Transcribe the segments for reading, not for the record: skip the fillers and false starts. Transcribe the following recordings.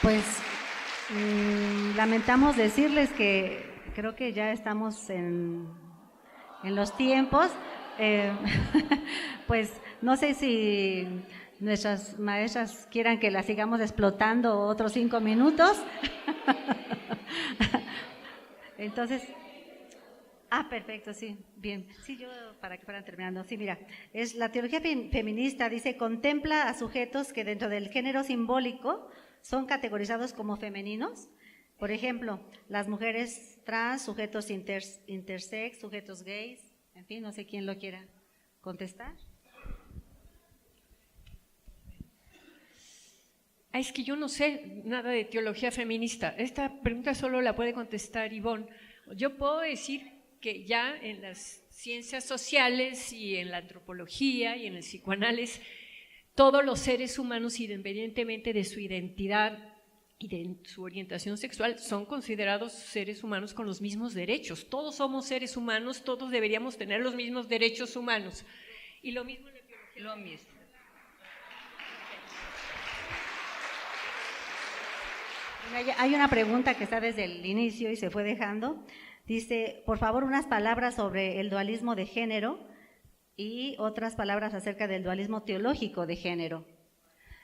Pues lamentamos decirles que creo que ya estamos en los tiempos. Pues no sé si nuestras maestras quieran que las sigamos explotando otros 5 minutos. Entonces, perfecto, sí, bien. Sí, yo para que fueran terminando. Sí, mira, es la teología feminista, dice, contempla a sujetos que dentro del género simbólico son categorizados como femeninos. Por ejemplo, las mujeres trans, sujetos intersex, sujetos gays, en fin, no sé quién lo quiera contestar. Es que yo no sé nada de teología feminista. Esta pregunta solo la puede contestar Ivonne. Yo puedo decir que ya en las ciencias sociales y en la antropología y en el psicoanálisis, todos los seres humanos, independientemente de su identidad y de su orientación sexual, son considerados seres humanos con los mismos derechos. Todos somos seres humanos, todos deberíamos tener los mismos derechos humanos. Y lo mismo en la teología. Lo mismo. Hay una pregunta que está desde el inicio y se fue dejando. Dice, por favor, unas palabras sobre el dualismo de género y otras palabras acerca del dualismo teológico de género.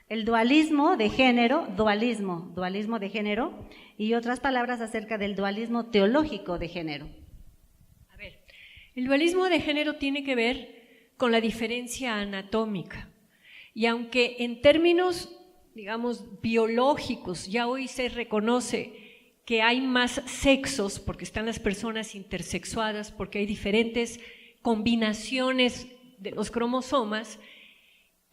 El dualismo de género, dualismo de género, y otras palabras acerca del dualismo teológico de género. A ver, el dualismo de género tiene que ver con la diferencia anatómica. Y aunque en términos, digamos, biológicos, ya hoy se reconoce que hay más sexos, porque están las personas intersexuadas, porque hay diferentes combinaciones de los cromosomas,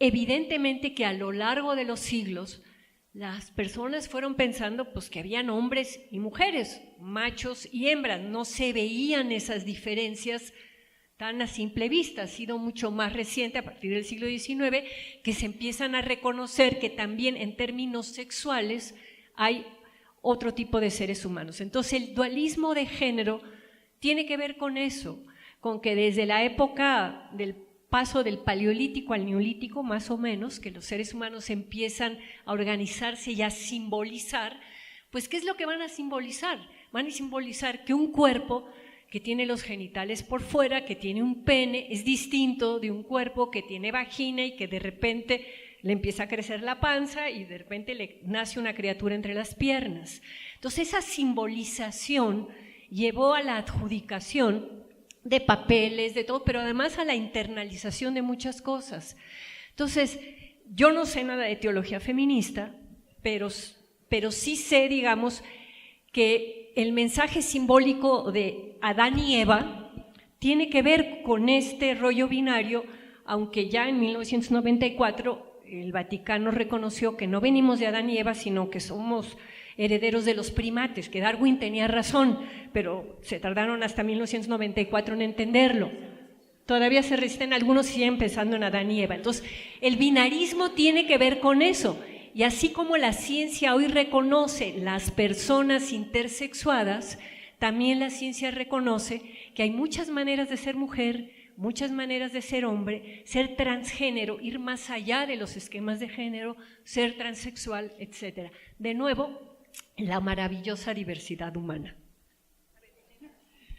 evidentemente que a lo largo de los siglos las personas fueron pensando pues que habían hombres y mujeres, machos y hembras, no se veían esas diferencias tan a simple vista. Ha sido mucho más reciente, a partir del siglo XIX, que se empiezan a reconocer que también en términos sexuales hay otro tipo de seres humanos. Entonces el dualismo de género tiene que ver con eso, con que desde la época del paso del paleolítico al neolítico, más o menos, que los seres humanos empiezan a organizarse y a simbolizar, pues ¿qué es lo que van a simbolizar? Van a simbolizar que un cuerpo que tiene los genitales por fuera, que tiene un pene, es distinto de un cuerpo que tiene vagina y que de repente le empieza a crecer la panza y de repente le nace una criatura entre las piernas. Entonces esa simbolización llevó a la adjudicación de papeles, de todo, pero además a la internalización de muchas cosas. Entonces, yo no sé nada de teología feminista, pero sí sé, digamos, que el mensaje simbólico de Adán y Eva tiene que ver con este rollo binario, aunque ya en 1994 el Vaticano reconoció que no venimos de Adán y Eva, sino que somos herederos de los primates, que Darwin tenía razón, pero se tardaron hasta 1994 en entenderlo. Todavía se resisten algunos, siguen pensando en Adán y Eva. Entonces, el binarismo tiene que ver con eso. Y así como la ciencia hoy reconoce las personas intersexuadas, también la ciencia reconoce que hay muchas maneras de ser mujer, muchas maneras de ser hombre, ser transgénero, ir más allá de los esquemas de género, ser transexual, etc. De nuevo, la maravillosa diversidad humana.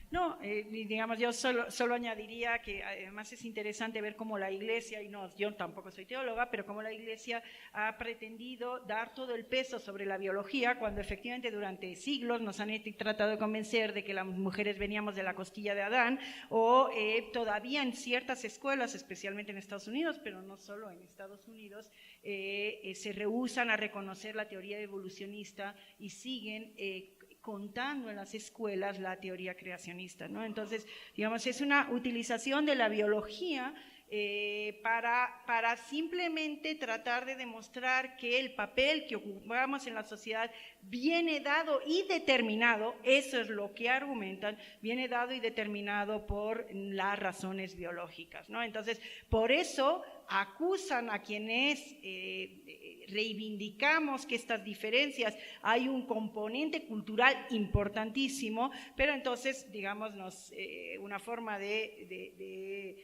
No, digamos, yo solo añadiría que además es interesante ver cómo la Iglesia, y no, yo tampoco soy teóloga, pero cómo la Iglesia ha pretendido dar todo el peso sobre la biología, cuando efectivamente durante siglos nos han tratado de convencer de que las mujeres veníamos de la costilla de Adán, o todavía en ciertas escuelas, especialmente en Estados Unidos, pero no solo en Estados Unidos, se rehúsan a reconocer la teoría evolucionista y siguen contando en las escuelas la teoría creacionista, ¿no? Entonces, digamos, es una utilización de la biología para simplemente tratar de demostrar que el papel que ocupamos en la sociedad viene dado y determinado, eso es lo que argumentan, viene dado y determinado por las razones biológicas, ¿no? Entonces, por eso acusan a quienes reivindicamos que estas diferencias hay un componente cultural importantísimo, pero entonces, digamos, una forma de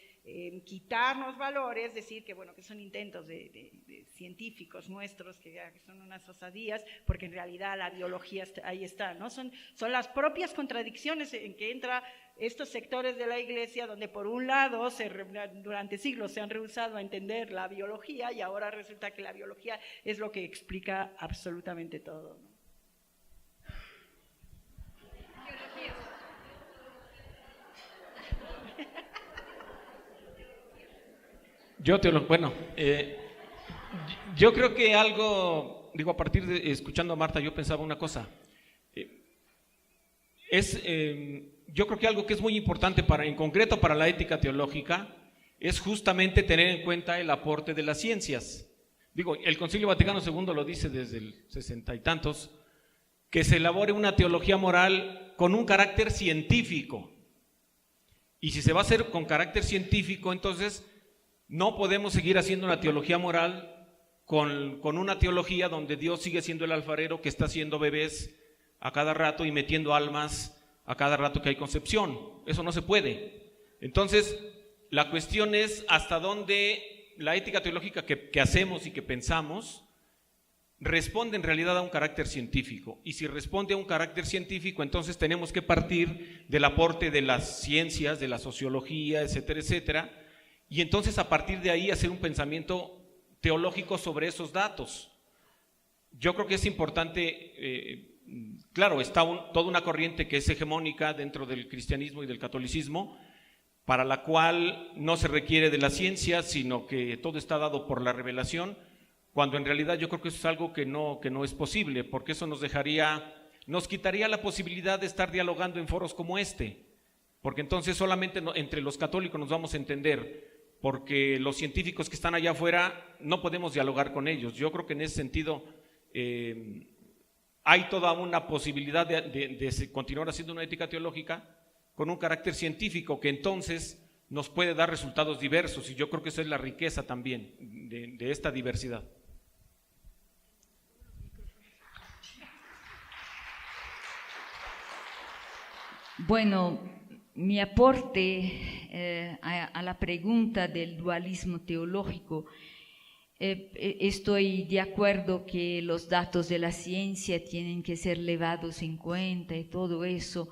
quitarnos valores, decir que, bueno, que son intentos de científicos nuestros, que son unas osadías, porque en realidad la biología ahí está, ¿no? Son las propias contradicciones en que entra estos sectores de la Iglesia, donde por un lado durante siglos se han rehusado a entender la biología y ahora resulta que la biología es lo que explica absolutamente todo, ¿no? Yo creo que algo, digo, a partir de escuchando a Marta, yo pensaba una cosa. Yo creo que algo que es muy importante en concreto para la ética teológica es justamente tener en cuenta el aporte de las ciencias. Digo, el Concilio Vaticano II lo dice desde el 60 y tantos, que se elabore una teología moral con un carácter científico. Y si se va a hacer con carácter científico, entonces no podemos seguir haciendo una teología moral con una teología donde Dios sigue siendo el alfarero que está haciendo bebés a cada rato y metiendo almas a cada rato que hay concepción. Eso no se puede. Entonces, la cuestión es hasta dónde la ética teológica que hacemos y que pensamos responde en realidad a un carácter científico. Y si responde a un carácter científico, entonces tenemos que partir del aporte de las ciencias, de la sociología, etcétera, etcétera, y entonces a partir de ahí hacer un pensamiento teológico sobre esos datos. Yo creo que es importante, claro, está toda una corriente que es hegemónica dentro del cristianismo y del catolicismo, para la cual no se requiere de la ciencia, sino que todo está dado por la revelación, cuando en realidad yo creo que eso es algo que no es posible, porque eso nos quitaría la posibilidad de estar dialogando en foros como este, porque entonces solamente entre los católicos nos vamos a entender, porque los científicos que están allá afuera no podemos dialogar con ellos. Yo creo que en ese sentido hay toda una posibilidad de continuar haciendo una ética teológica con un carácter científico que entonces nos puede dar resultados diversos, y yo creo que esa es la riqueza también de esta diversidad. Bueno, mi aporte a la pregunta del dualismo teológico, estoy de acuerdo que los datos de la ciencia tienen que ser llevados en cuenta y todo eso,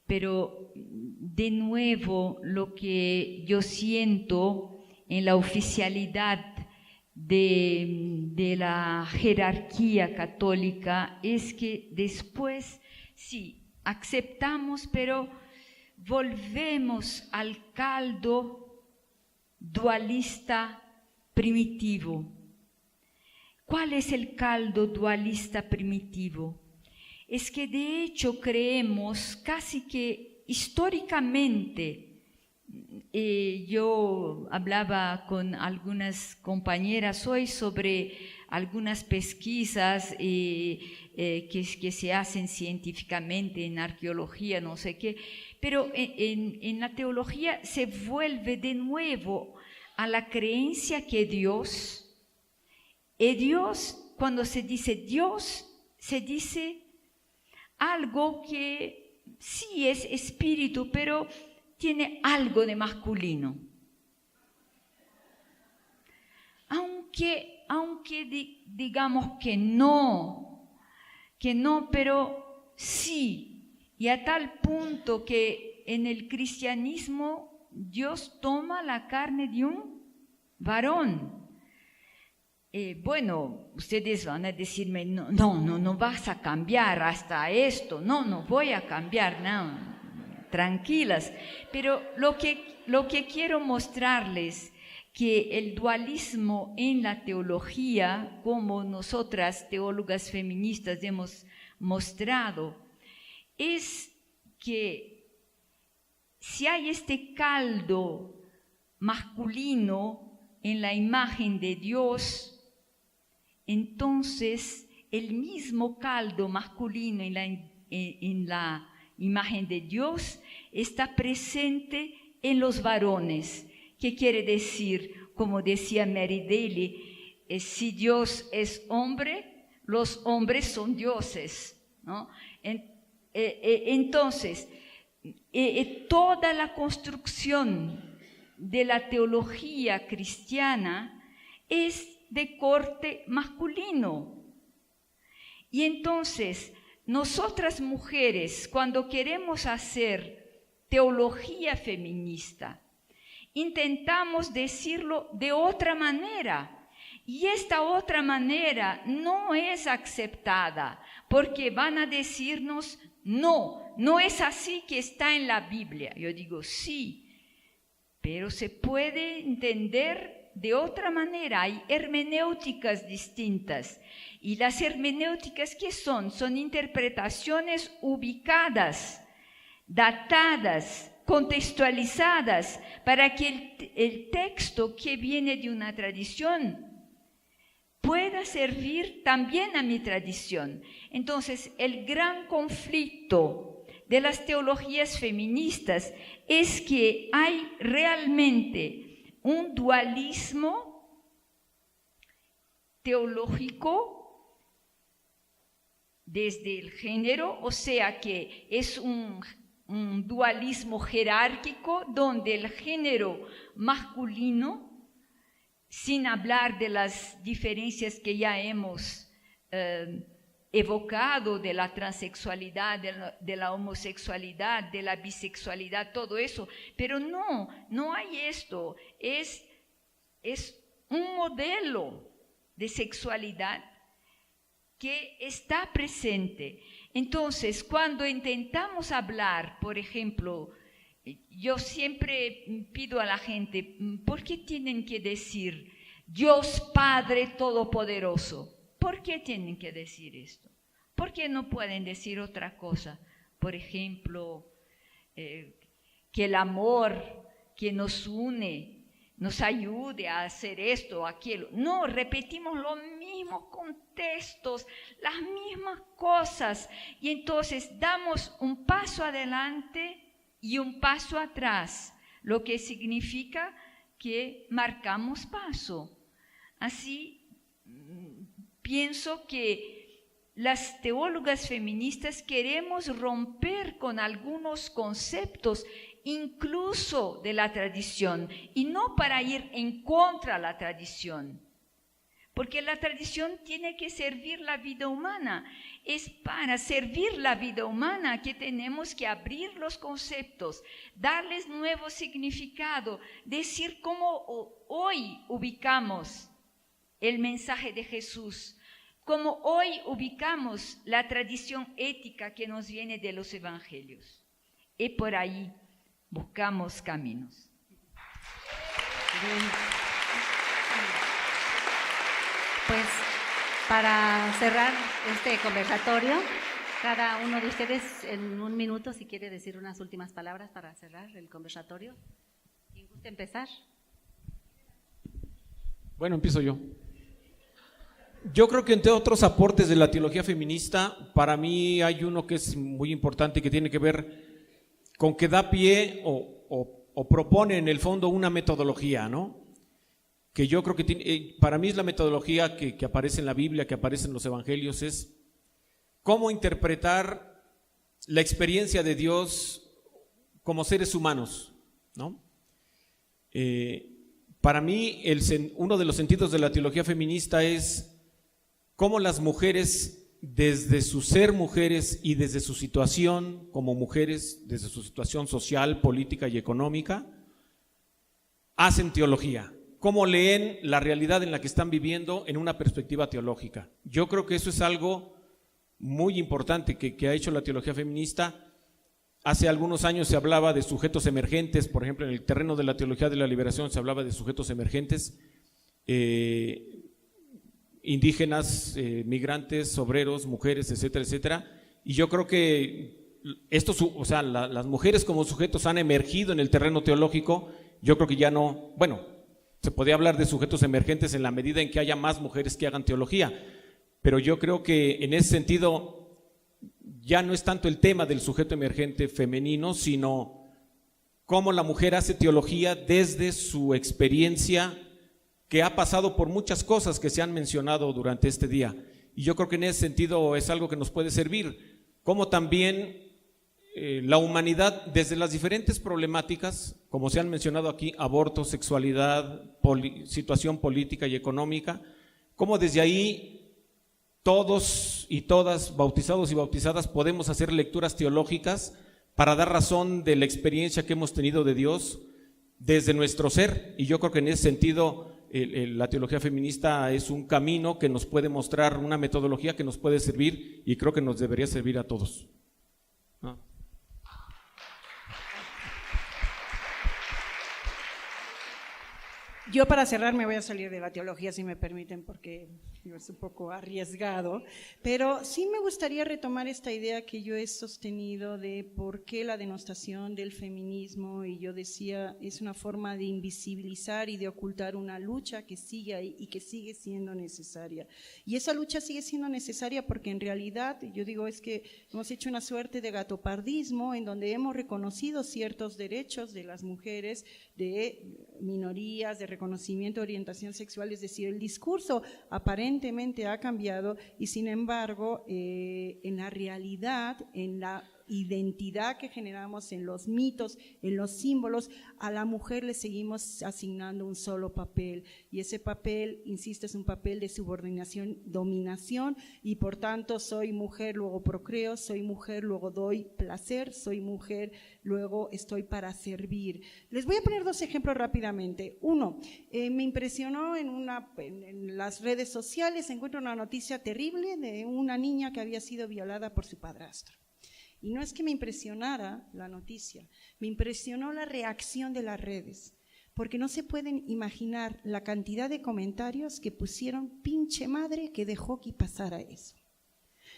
pero de nuevo lo que yo siento en la oficialidad de la jerarquía católica es que después sí, aceptamos, pero volvemos al caldo dualista primitivo. ¿Cuál es el caldo dualista primitivo? Es que de hecho creemos casi que históricamente, yo hablaba con algunas compañeras hoy sobre algunas pesquisas que se hacen científicamente en arqueología, no sé qué, pero en la teología se vuelve de nuevo a la creencia que Dios, cuando se dice Dios, se dice algo que sí es espíritu, pero tiene algo de masculino. Aunque digamos que no, pero sí. Y a tal punto que en el cristianismo Dios toma la carne de un varón. Bueno, ustedes van a decirme, no vas a cambiar hasta esto, no voy a cambiar, no, tranquilas. Pero lo que quiero mostrarles, que el dualismo en la teología, como nosotras teólogas feministas hemos mostrado, es que si hay este caldo masculino en la imagen de Dios, entonces el mismo caldo masculino en la imagen de Dios está presente en los varones. ¿Qué quiere decir? Como decía Mary Daly, si Dios es hombre, los hombres son dioses, ¿no? Entonces, toda la construcción de la teología cristiana es de corte masculino. Y entonces, nosotras mujeres, cuando queremos hacer teología feminista, intentamos decirlo de otra manera. Y esta otra manera no es aceptada, porque van a decirnos, no es así que está en la Biblia. Yo digo, sí, pero se puede entender de otra manera. Hay hermenéuticas distintas. Y las hermenéuticas, ¿qué son? Son interpretaciones ubicadas, datadas, contextualizadas, para que el texto que viene de una tradición pueda servir también a mi tradición. Entonces, el gran conflicto de las teologías feministas es que hay realmente un dualismo teológico desde el género, o sea que es un dualismo jerárquico donde el género masculino, sin hablar de las diferencias que ya hemos evocado, de la transexualidad, de la homosexualidad, de la bisexualidad, todo eso, pero no hay esto, es un modelo de sexualidad que está presente. Entonces, cuando intentamos hablar, por ejemplo, yo siempre pido a la gente, ¿por qué tienen que decir Dios Padre Todopoderoso? ¿Por qué tienen que decir esto? ¿Por qué no pueden decir otra cosa? Por ejemplo, que el amor que nos une nos ayude a hacer esto o aquello. No, repetimos los mismos contextos, las mismas cosas. Y entonces damos un paso adelante y un paso atrás, lo que significa que marcamos paso. Así, pienso que las teólogas feministas queremos romper con algunos conceptos incluso de la tradición, y no para ir en contra de la tradición, porque la tradición tiene que servir la vida humana. Es para servir la vida humana que tenemos que abrir los conceptos, darles nuevo significado, decir cómo hoy ubicamos el mensaje de Jesús, cómo hoy ubicamos la tradición ética que nos viene de los evangelios. Y por ahí buscamos caminos. Pues para cerrar este conversatorio, cada uno de ustedes en un minuto, si quiere decir unas últimas palabras para cerrar el conversatorio. ¿Quién gusta empezar? Bueno, empiezo yo. Yo creo que entre otros aportes de la teología feminista, para mí hay uno que es muy importante, que tiene que ver con que da pie o propone en el fondo una metodología, ¿no? Que yo creo que para mí es la metodología que aparece en la Biblia, que aparece en los evangelios, es cómo interpretar la experiencia de Dios como seres humanos, ¿no? Para mí uno de los sentidos de la teología feminista es cómo las mujeres, desde su ser mujeres y desde su situación como mujeres, desde su situación social, política y económica, hacen teología. Cómo leen la realidad en la que están viviendo en una perspectiva teológica. Yo creo que eso es algo muy importante que ha hecho la teología feminista. Hace algunos años se hablaba de sujetos emergentes, por ejemplo, en el terreno de la teología de la liberación se hablaba de sujetos emergentes, indígenas, migrantes, obreros, mujeres, etcétera, etcétera. Y yo creo que las mujeres como sujetos han emergido en el terreno teológico. Yo creo que ya no, se podía hablar de sujetos emergentes en la medida en que haya más mujeres que hagan teología, pero yo creo que en ese sentido ya no es tanto el tema del sujeto emergente femenino, sino cómo la mujer hace teología desde su experiencia, que ha pasado por muchas cosas que se han mencionado durante este día. Y yo creo que en ese sentido es algo que nos puede servir, como también la humanidad desde las diferentes problemáticas, como se han mencionado aquí, aborto, sexualidad, situación política y económica, cómo desde ahí todos y todas, bautizados y bautizadas, podemos hacer lecturas teológicas para dar razón de la experiencia que hemos tenido de Dios desde nuestro ser. Y yo creo que en ese sentido la teología feminista es un camino que nos puede mostrar una metodología que nos puede servir y creo que nos debería servir a todos. ¿No? Yo para cerrar me voy a salir de la teología, si me permiten, porque es un poco arriesgado, pero sí me gustaría retomar esta idea que yo he sostenido de por qué la denostación del feminismo, y yo decía, es una forma de invisibilizar y de ocultar una lucha que sigue ahí y que sigue siendo necesaria. Y esa lucha sigue siendo necesaria porque en realidad, yo digo, es que hemos hecho una suerte de gatopardismo en donde hemos reconocido ciertos derechos de las mujeres, de minorías, de reconocimiento de orientación sexual, es decir, el discurso aparentemente ha cambiado y sin embargo en la realidad, en la identidad que generamos, en los mitos, en los símbolos, a la mujer le seguimos asignando un solo papel y ese papel, insisto, es un papel de subordinación, dominación y por tanto soy mujer, luego procreo, soy mujer, luego doy placer, soy mujer, luego estoy para servir. Les voy a poner dos ejemplos rápidamente. Uno, me impresionó en las redes sociales, encuentro una noticia terrible de una niña que había sido violada por su padrastro. Y no es que me impresionara la noticia, me impresionó la reacción de las redes, porque no se pueden imaginar la cantidad de comentarios que pusieron pinche madre que dejó que pasara eso.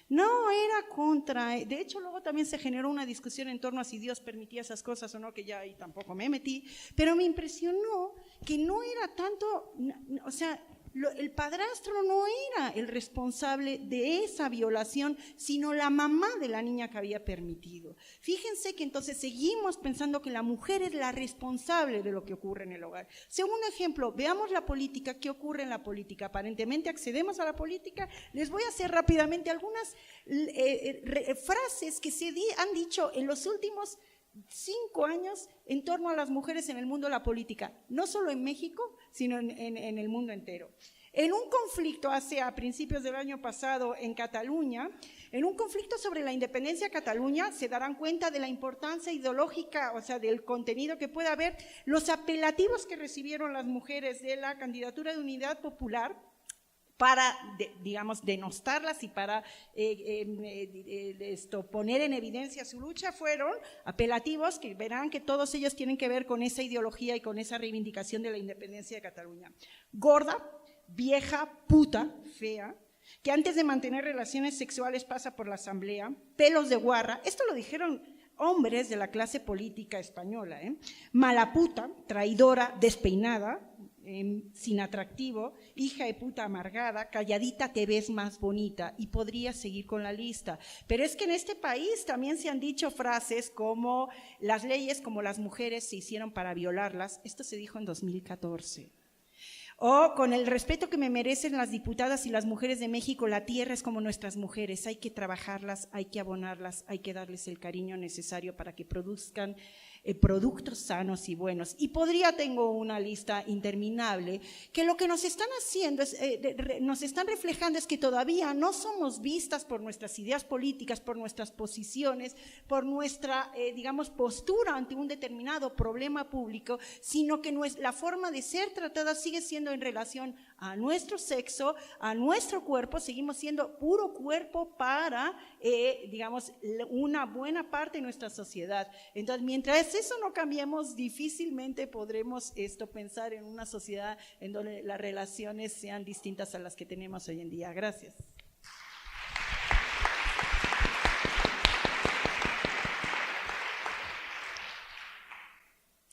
No era contra, de hecho luego también se generó una discusión en torno a si Dios permitía esas cosas o no, que ya ahí tampoco me metí, pero me impresionó que no era tanto, o sea, el padrastro no era el responsable de esa violación, sino la mamá de la niña que había permitido. Fíjense que entonces seguimos pensando que la mujer es la responsable de lo que ocurre en el hogar. Segundo ejemplo, veamos la política. ¿Qué ocurre en la política? Aparentemente accedemos a la política. Les voy a hacer rápidamente algunas frases que se han dicho en los últimos 5 años en torno a las mujeres en el mundo de la política, no solo en México, sino en el mundo entero. En un conflicto a principios del año pasado en Cataluña, en un conflicto sobre la independencia de Cataluña, se darán cuenta de la importancia ideológica, o sea, del contenido que puede haber, los apelativos que recibieron las mujeres de la candidatura de Unidad Popular, para, digamos, denostarlas y para poner en evidencia su lucha, fueron apelativos que verán que todos ellos tienen que ver con esa ideología y con esa reivindicación de la independencia de Cataluña. Gorda, vieja, puta, fea, que antes de mantener relaciones sexuales pasa por la asamblea, pelos de guarra, esto lo dijeron hombres de la clase política española, mala puta, traidora, despeinada, sin atractivo, hija de puta amargada, calladita te ves más bonita, y podría seguir con la lista. Pero es que en este país también se han dicho frases como las leyes como las mujeres se hicieron para violarlas, esto se dijo en 2014. O con el respeto que me merecen las diputadas y las mujeres de México, la tierra es como nuestras mujeres, hay que trabajarlas, hay que abonarlas, hay que darles el cariño necesario para que produzcan productos sanos y buenos. Y tengo una lista interminable, que lo que nos están haciendo, nos están reflejando es que todavía no somos vistas por nuestras ideas políticas, por nuestras posiciones, por nuestra, digamos, postura ante un determinado problema público, sino que la forma de ser tratada sigue siendo en relación a nuestro sexo, a nuestro cuerpo, seguimos siendo puro cuerpo para, digamos, una buena parte de nuestra sociedad. Entonces, mientras eso no cambiemos, difícilmente podremos pensar en una sociedad en donde las relaciones sean distintas a las que tenemos hoy en día. Gracias.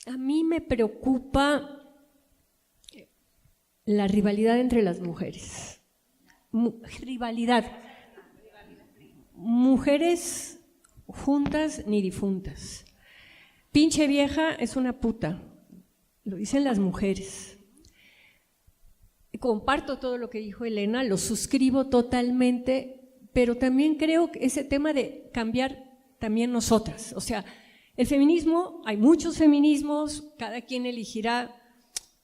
A mí me preocupa la rivalidad entre las mujeres. Rivalidad. Mujeres juntas ni difuntas. Pinche vieja es una puta, lo dicen las mujeres. Comparto todo lo que dijo Elena, lo suscribo totalmente, pero también creo que ese tema de cambiar también nosotras. O sea, el feminismo, hay muchos feminismos, cada quien elegirá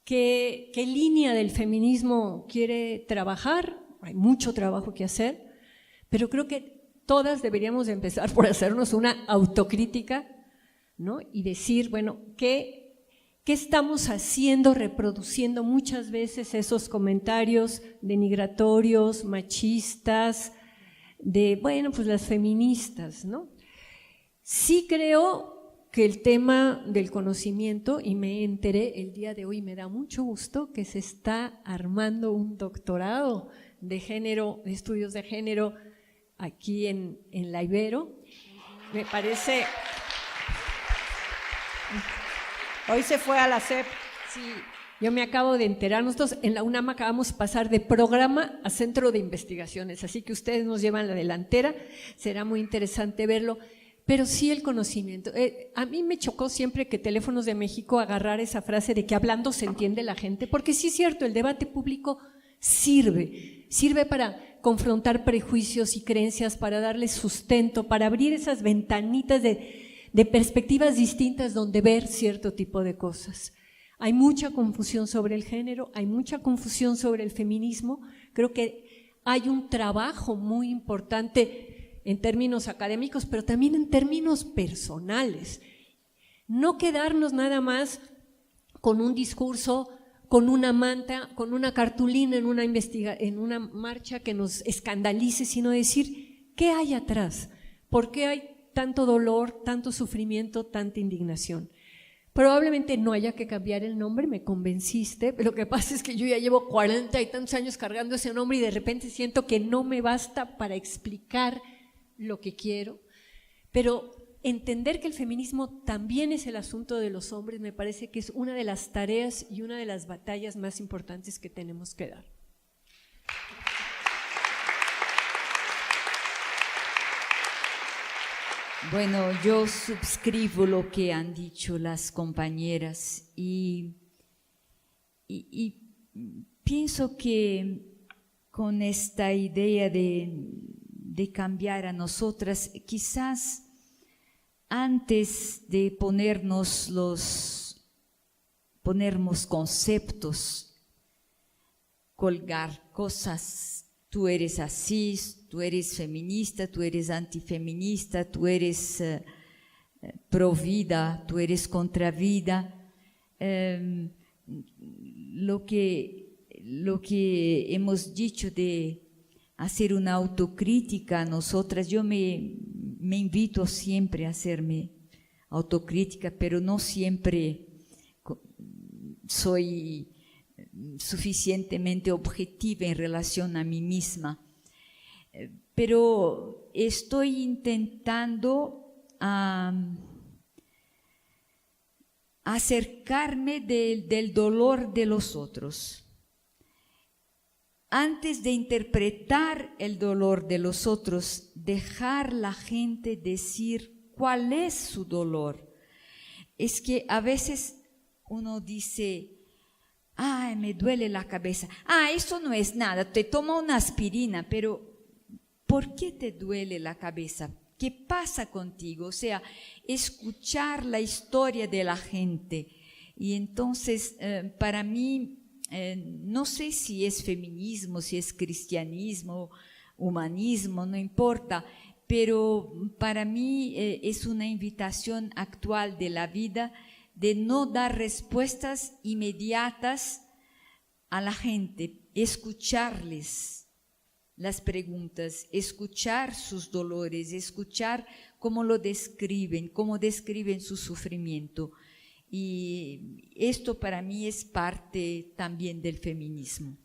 qué línea del feminismo quiere trabajar, hay mucho trabajo que hacer, pero creo que todas deberíamos de empezar por hacernos una autocrítica, ¿no? Y decir, bueno, ¿qué estamos haciendo, reproduciendo muchas veces esos comentarios denigratorios, machistas, de, bueno, pues las feministas, ¿no? Sí creo que el tema del conocimiento, y me enteré el día de hoy, me da mucho gusto que se está armando un doctorado de género, de estudios de género, aquí en la Ibero. Me parece… Hoy se fue a la CEP. Sí, yo me acabo de enterar, nosotros en la UNAM acabamos de pasar de programa a centro de investigaciones, así que ustedes nos llevan la delantera, será muy interesante verlo. Pero sí el conocimiento. A mí me chocó siempre que Teléfonos de México agarrara esa frase de que hablando se entiende la gente, porque sí es cierto, el debate público sirve para confrontar prejuicios y creencias, para darles sustento, para abrir esas ventanitas de perspectivas distintas donde ver cierto tipo de cosas. Hay mucha confusión sobre el género, hay mucha confusión sobre el feminismo. Creo que hay un trabajo muy importante en términos académicos, pero también en términos personales. No quedarnos nada más con un discurso, con una manta, con una cartulina en una marcha que nos escandalice, sino decir, ¿qué hay atrás? ¿Por qué hay tanto dolor, tanto sufrimiento, tanta indignación? Probablemente no haya que cambiar el nombre, me convenciste, pero lo que pasa es que yo ya llevo 40 y tantos años cargando ese nombre y de repente siento que no me basta para explicar lo que quiero, pero entender que el feminismo también es el asunto de los hombres me parece que es una de las tareas y una de las batallas más importantes que tenemos que dar. Bueno, yo suscribo lo que han dicho las compañeras y pienso que con esta idea de cambiar a nosotras, quizás antes de ponernos conceptos, colgar cosas, tú eres así, tú eres feminista, tú eres antifeminista, tú eres pro vida, tú eres contra vida, lo que hemos dicho de hacer una autocrítica a nosotras, yo me invito siempre a hacerme autocrítica, pero no siempre soy suficientemente objetiva en relación a mí misma, pero estoy intentando acercarme del dolor de los otros. Antes de interpretar el dolor de los otros, dejar la gente decir cuál es su dolor. Es que a veces uno dice, ay, me duele la cabeza. Ah, eso no es nada, te toma una aspirina, pero ¿por qué te duele la cabeza? ¿Qué pasa contigo? O sea, escuchar la historia de la gente. Y entonces, para mí, no sé si es feminismo, si es cristianismo, humanismo, no importa, pero para mí es una invitación actual de la vida de no dar respuestas inmediatas a la gente, escucharles las preguntas, escuchar sus dolores, escuchar cómo lo describen, cómo describen su sufrimiento. Y esto para mí es parte también del feminismo.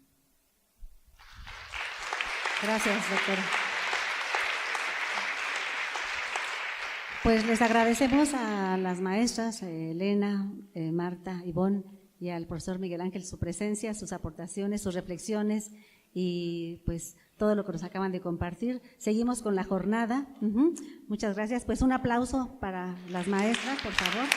Gracias, doctora. Pues les agradecemos a las maestras Elena, Marta, Ivonne y al profesor Miguel Ángel su presencia, sus aportaciones, sus reflexiones y pues todo lo que nos acaban de compartir. Seguimos con la jornada. Muchas gracias. Pues un aplauso para las maestras, por favor.